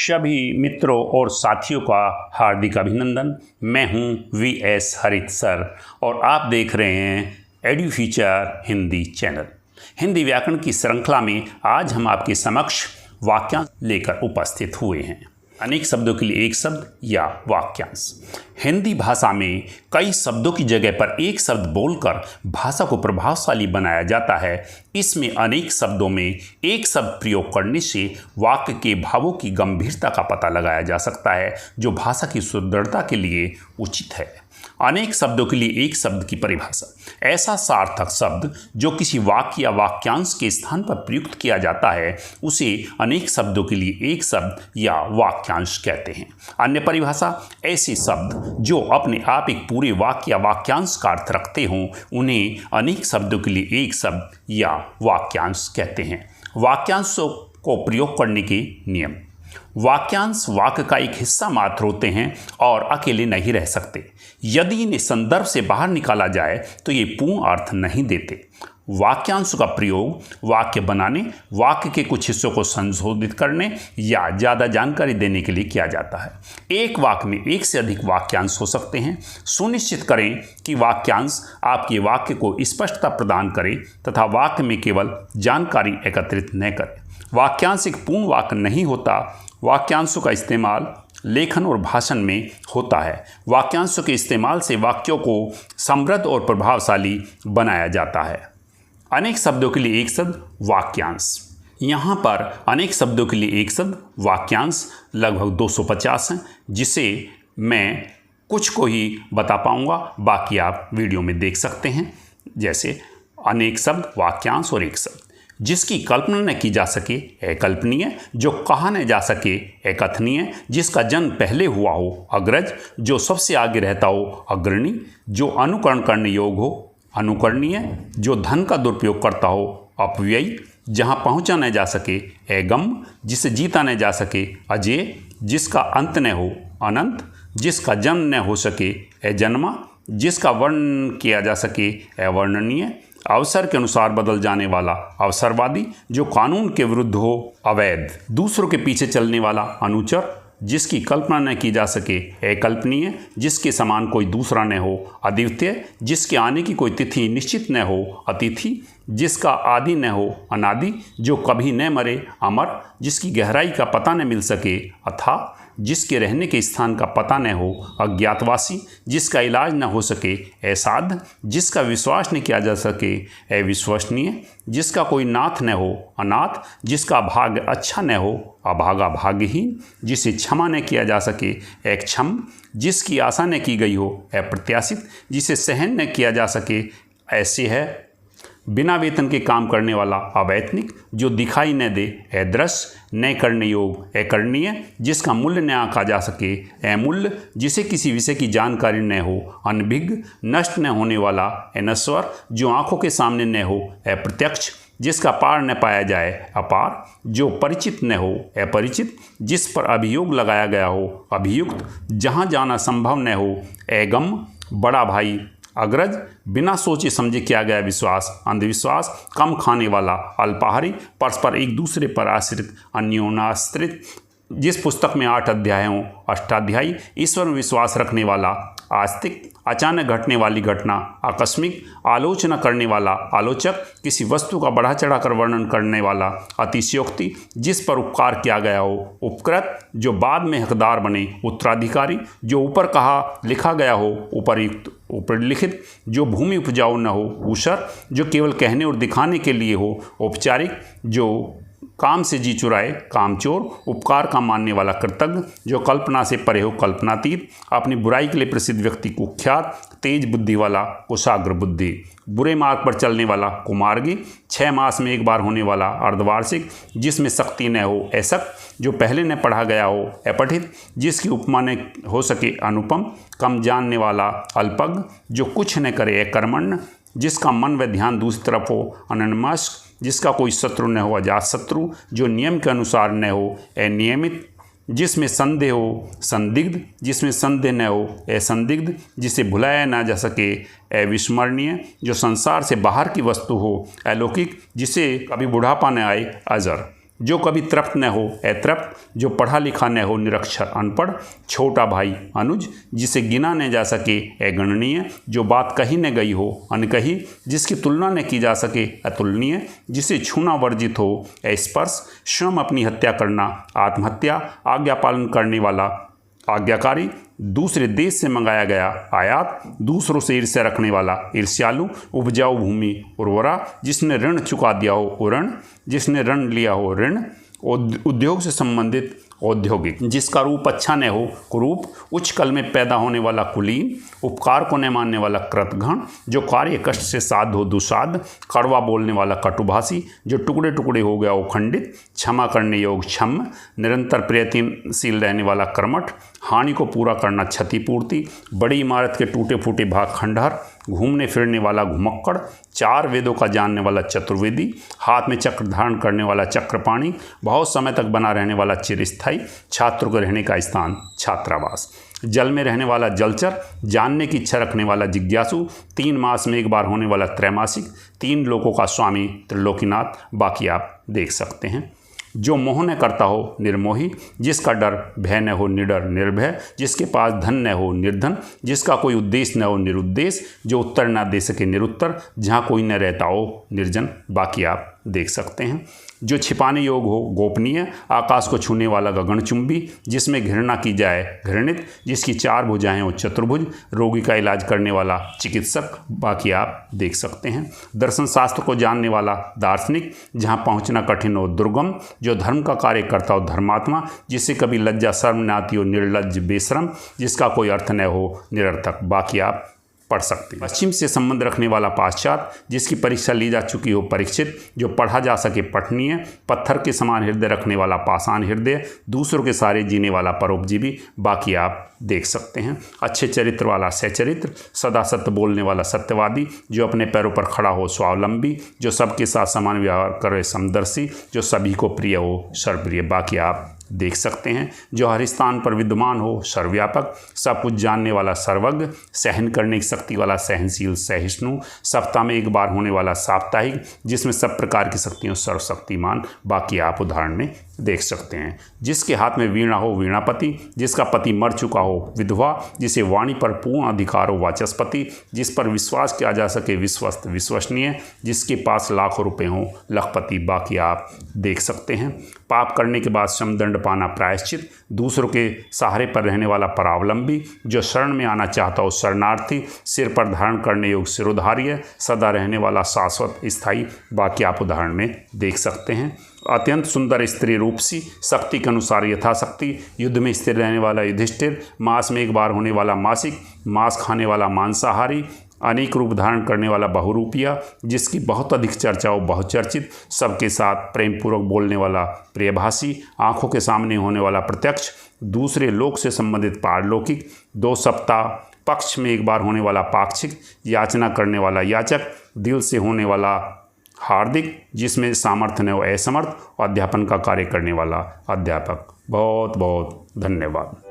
सभी मित्रों और साथियों का हार्दिक अभिनंदन। मैं हूं वीएस हरित सर और आप देख रहे हैं edu future Hindi channel. Hindi व्याकरण की श्रृंखला में आज हम आपके समक्ष वाक्यांश लेकर उपस्थित हुए हैं। अनेक शब्दों के लिए एक शब्द या वाक्यांश। हिंदी भाषा में कई शब्दों की जगह पर एक शब्द बोलकर भाषा को प्रभावशाली बनाया जाता है। इसमें अनेक शब्दों में एक शब्द प्रयोग करने से वाक्य के भावों की गंभीरता का पता लगाया जा सकता है, जो भाषा की सुदृढ़ता के लिए उचित है। अनेक शब्दों के लिए एक शब्द की परिभाषा। ऐसा सार्थक शब्द जो किसी वाक्य या वाक्यांश के स्थान पर प्रयुक्त किया जाता है, उसे अनेक शब्दों के लिए एक शब्द या वाक्यांश कहते हैं। अन्य परिभाषा, ऐसे शब्द जो अपने आप एक पूरे वाक्य या वाक्यांश का अर्थ रखते हों, उन्हें अनेक शब्दों के लिए एक शब्द या वाक्यांश कहते हैं। वाक्यांशों को प्रयोग करने के नियम। वाक्यांश वाक्य का एक हिस्सा मात्र होते हैं और अकेले नहीं रह सकते। यदि इन्हें संदर्भ से बाहर निकाला जाए तो ये पूर्ण अर्थ नहीं देते। वाक्यांश का प्रयोग वाक्य बनाने, वाक्य के कुछ हिस्सों को संशोधित करने या ज़्यादा जानकारी देने के लिए किया जाता है। एक वाक्य में एक से अधिक वाक्यांश हो सकते हैं। सुनिश्चित करें कि वाक्यांश आपके वाक्य को स्पष्टता प्रदान करे तथा वाक्य में केवल जानकारी एकत्रित न करे। वाक्यांश एक पूर्ण वाक्य नहीं होता। वाक्यांशों का इस्तेमाल लेखन और भाषण में होता है। वाक्यांशों के इस्तेमाल से वाक्यों को समृद्ध और प्रभावशाली बनाया जाता है। अनेक शब्दों के लिए एक शब्द वाक्यांश। यहाँ पर अनेक शब्दों के लिए एक शब्द वाक्यांश लगभग 250 हैं, जिसे मैं कुछ को ही बता पाऊँगा, बाकी आप वीडियो में देख सकते हैं। जैसे अनेक शब्द, वाक्यांश और एक शब्द। जिसकी कल्पना न की जा सके अकल्पनीय, जो कहा न जा सके अकथनीय, जिसका जन्म पहले हुआ हो अग्रज, जो सबसे आगे रहता हो अग्रणी, जो अनुकरण करने योग्य हो अनुकरणीय, जो धन का दुरुपयोग करता हो अपव्ययी, जहाँ पहुँचा न जा सके अगम, जिसे जीता न जा सके अजेय, जिसका अंत न हो अनंत, जिसका जन्म न हो सके अजन्मा, जिसका वर्णन किया जा सके अवर्णनीय, अवसर के अनुसार बदल जाने वाला अवसरवादी, जो कानून के विरुद्ध हो अवैध, दूसरों के पीछे चलने वाला अनुचर, जिसकी कल्पना न की जा सके अकल्पनीय, जिसके समान कोई दूसरा न हो अद्वितीय, जिसके आने की कोई तिथि निश्चित न हो अतिथि, जिसका आदि न हो अनादि, जो कभी न मरे अमर, जिसकी गहराई का पता न मिल सके अथाह, जिसके रहने के स्थान का पता न हो अज्ञातवासी, जिसका इलाज न हो सके असाध्य, जिसका विश्वास न किया जा सके अविश्वसनीय, जिसका कोई नाथ न हो अनाथ, जिसका भाग्य अच्छा न हो अभागा भाग्यहीन, जिसे क्षमा न किया जा सके अक्षम, जिसकी आशा न की गई हो अप्रत्याशित, जिसे सहन न किया जा सके ऐसे है बिना वेतन के काम करने वाला अवैतनिक, जो दिखाई न दे अदृश्य, न करने योग अकरणीय, जिसका मूल्य न आंका जा सके अमूल्य, जिसे किसी विषय की जानकारी न हो अनभिज्ञ, नष्ट न होने वाला अनश्वर, जो आंखों के सामने न हो अप्रत्यक्ष, जिसका पार न पाया जाए अपार, जो परिचित न हो अपरिचित, जिस पर अभियोग लगाया गया हो अभियुक्त, जहाँ जाना संभव न हो अगम, बड़ा भाई अग्रज, बिना सोचे समझे किया गया विश्वास अंधविश्वास, कम खाने वाला अल्पाहारी, परस्पर एक दूसरे पर आश्रित अन्योनाश्रित, जिस पुस्तक में 8 अध्याय हों अष्टाध्यायी, ईश्वर में विश्वास रखने वाला आस्तिक, अचानक घटने वाली घटना आकस्मिक, आलोचना करने वाला आलोचक, किसी वस्तु का बढ़ा चढ़ाकर वर्णन करने वाला अतिशयोक्ति, जिस पर उपकार किया गया हो उपकृत, जो बाद में हकदार बने उत्तराधिकारी, जो ऊपर कहा लिखा गया हो उपरयुक्त उपलिखित, जो भूमि उपजाऊ न हो ऊषर, जो केवल कहने और दिखाने के लिए हो औपचारिक, जो काम से जी चुराए कामचोर, उपकार का मानने वाला कृतज्ञ, जो कल्पना से परे हो कल्पनातीत, अपनी बुराई के लिए प्रसिद्ध व्यक्ति कुख्यात, तेज बुद्धि वाला कुशाग्र बुद्धि, बुरे मार्ग पर चलने वाला कुमार्गी, 6 मास में एक बार होने वाला अर्धवार्षिक, जिसमें शक्ति न हो ऐसक, जो पहले न पढ़ा गया हो अपठित, जिसकी उपमा न हो सके अनुपम, कम जानने वाला अल्पज्ञ, जो कुछ न करे अकर्मण्य, जिसका मन व ध्यान दूसरी तरफ हो अनन्मस्क, जिसका कोई शत्रु न हो अजात शत्रु, जो नियम के अनुसार न हो अनियमित, जिसमें संदेह हो संदिग्ध, जिसमें संदेह न हो असंदिग्ध, जिसे भुलाया ना जा सके अविस्मरणीय, जो संसार से बाहर की वस्तु हो अलौकिक, जिसे कभी बुढ़ापा न आए अजर, जो कभी तृप्त न हो अतृप्त, जो पढ़ा लिखा न हो निरक्षर अनपढ़, छोटा भाई अनुज, जिसे गिना न जा सके अगणनीय, जो बात कही न गई हो अनकही, जिसकी तुलना न की जा सके अतुलनीय, जिसे छूना वर्जित हो स्पर्श, स्वयं अपनी हत्या करना आत्महत्या, आज्ञा पालन करने वाला आज्ञाकारी, दूसरे देश से मंगाया गया आयात, दूसरों से ईर्ष्या रखने वाला ईर्ष्यालु, उपजाऊ भूमि उर्वरा, जिसने ऋण चुका दिया हो उऋण, जिसने ऋण लिया हो ऋण, उद्योग से संबंधित औद्योगिक, जिसका रूप अच्छा न हो कुरूप, उच्च कल में पैदा होने वाला कुलीन, उपकार को न मानने वाला कृतघ्न, जो कार्य कष्ट से साध हो दुसाध, कड़वा बोलने वाला कटुभाषी, जो टुकड़े टुकड़े हो गया हो खंडित, क्षमा करने योग क्षम, निरंतर प्रयत्नशील रहने वाला कर्मठ, हानि को पूरा करना क्षतिपूर्ति, बड़ी इमारत के टूटे फूटे भाग खंडहर, घूमने फिरने वाला घुमक्कड़, चार वेदों का जानने वाला चतुर्वेदी, हाथ में चक्र धारण करने वाला चक्रपाणी, बहुत समय तक बना रहने वाला चिरस्थायी, छात्रों को रहने का स्थान छात्रावास, जल में रहने वाला जलचर, जानने की इच्छा रखने वाला जिज्ञासु, 3 मास में एक बार होने वाला त्रैमासिक, 3 लोकों का स्वामी त्रिलोकीनाथ। बाकी आप देख सकते हैं। जो मोह न करता हो निर्मोही, जिसका डर भय न हो निडर निर्भय, जिसके पास धन न हो निर्धन, जिसका कोई उद्देश्य न हो निरुद्देश, जो उत्तर न दे सके निरुत्तर, जहाँ कोई न रहता हो निर्जन। बाकी आप देख सकते हैं। जो छिपाने योग हो गोपनीय, आकाश को छूने वाला गगनचुंबी, जिसमें घृणा की जाए घृणित, जिसकी 4 भुजाएं हो चतुर्भुज, रोगी का इलाज करने वाला चिकित्सक। बाकी आप देख सकते हैं। दर्शन शास्त्र को जानने वाला दार्शनिक, जहां पहुंचना कठिन हो दुर्गम, जो धर्म का कार्य करता हो धर्मात्मा, जिससे कभी लज्जा शर्म न आती हो निर्लज्ज बेशरम, जिसका कोई अर्थ न हो निरर्थक। बाकी आप पढ़ सकते हैं। पश्चिम से संबंध रखने वाला पाश्चात्य, जिसकी परीक्षा ली जा चुकी हो परीक्षित, जो पढ़ा जा सके पठनीय, पत्थर के समान हृदय रखने वाला पाषाण हृदय, दूसरों के सारे जीने वाला परोपजीवी। बाकी आप देख सकते हैं। अच्छे चरित्र वाला सचरित्र, सदा सत्य बोलने वाला सत्यवादी, जो अपने पैरों पर खड़ा हो स्वावलंबी, जो सबके साथ समान व्यवहार करे समदर्शी, जो सभी को प्रिय हो सर्वप्रिय। बाकी आप देख सकते हैं। जो हर स्थान पर विद्यमान हो सर्वव्यापक, सब कुछ जानने वाला सर्वज्ञ, सहन करने की शक्ति वाला सहनशील सहिष्णु, सप्ताह में एक बार होने वाला साप्ताहिक, जिसमें सब प्रकार की शक्तियों सर्वशक्तिमान। बाकी आप उदाहरण में देख सकते हैं। जिसके हाथ में वीणा हो वीणापति, जिसका पति मर चुका हो विधवा, जिसे वाणी पर पूर्ण अधिकार हो वाचस्पति, जिस पर विश्वास किया जा सके विश्वस्त विश्वसनीय, जिसके पास लाखों रुपए हों लखपति। बाकी आप देख सकते हैं। पाप करने के बाद श्रमदंड पाना प्रायश्चित, दूसरों के सहारे पर रहने वाला परावलंबी, जो शरण में आना चाहता हो शरणार्थी, सिर पर धारण करने योग्य सिरोधार्य, सदा रहने वाला शाश्वत स्थायी। बाकी आप उदाहरण में देख सकते हैं। अत्यंत सुंदर स्त्री रूपसी, शक्ति के अनुसार यथाशक्ति, युद्ध में स्थिर रहने वाला युधिष्ठिर, मास में एक बार होने वाला मासिक, मांस खाने वाला मांसाहारी, अनेक रूप धारण करने वाला बहुरूपिया, जिसकी बहुत अधिक चर्चा हो बहुचर्चित, सबके साथ प्रेम पूर्वक बोलने वाला प्रियभाषी, आंखों के सामने होने वाला प्रत्यक्ष, दूसरे लोक से संबंधित पारलौकिक, 2 सप्ताह पक्ष में एक बार होने वाला पाक्षिक, याचना करने वाला याचक, दिल से होने वाला हार्दिक, जिसमें सामर्थ्य न हो असमर्थ, अध्यापन का कार्य करने वाला अध्यापक। बहुत बहुत धन्यवाद।